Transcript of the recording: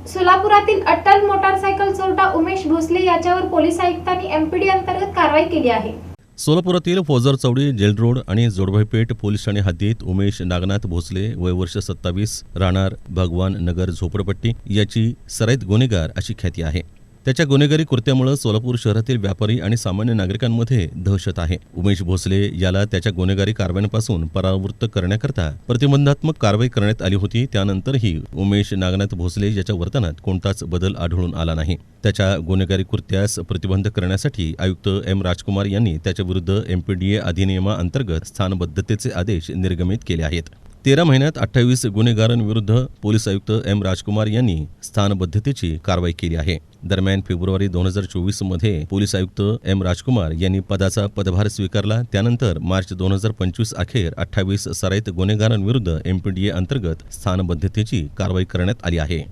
सोलापुरातील अट्टल motorcycle चोरटा Umesh Bhosale याच्यावर police आयुक्तांनी MPD अंतर्गत कारवाई केली आहे। सोलापुरातील फौजर चौडी, जेल रोड आणि जोडभाईपेठ पोलीस ठाणे हद्दीत उमेश नागनाथ भोसले वय वर्ष 27 राहणार भगवान नगर झोपडपट्टी याची सराईत गुन्हेगार अशी ख्याती आहे। त्याच्या गुन्हेगारी कृत्यामुळे सोलापूर शहरातील व्यापारी आणि सामान्य नागरिकांमध्ये दहशत आहे। उमेश भोसले याला त्याच्या गुन्हेगारी कारवायांपासून परावृत्त करण्याकरता प्रतिबंधात्मक कारवाई करण्यात आली होती। त्यानंतरही उमेश नागनाथ भोसले याच्या वर्तनात कोणताच बदल आढळून आला नाही। त्याच्या गुन्हेगारी कृत्यास प्रतिबंध करण्यासाठी आयुक्त एम राजकुमार यांनी त्याच्या विरुद्ध एमपीडीए अधिनियमाअंतर्गत स्थानबद्धतेचे आदेश निर्गमित केले आहेत। 13 महिन्यात 28 गुन्हेगारांविरुद्ध पोलीस आयुक्त एम राजकुमार यांनी स्थानबद्धतेची कारवाई केली आहे। दरम्यान फेब्रुवारी 2024 मध्ये पोलीस आयुक्त एम राजकुमार यांनी पदाचा पदभार स्वीकारला। त्यानंतर मार्च 2025 अखेर 28 सराईत गुन्हेगारांविरुद्ध एमपीडीए अंतर्गत स्थानबद्धतेची कारवाई करण्यात आली आहे।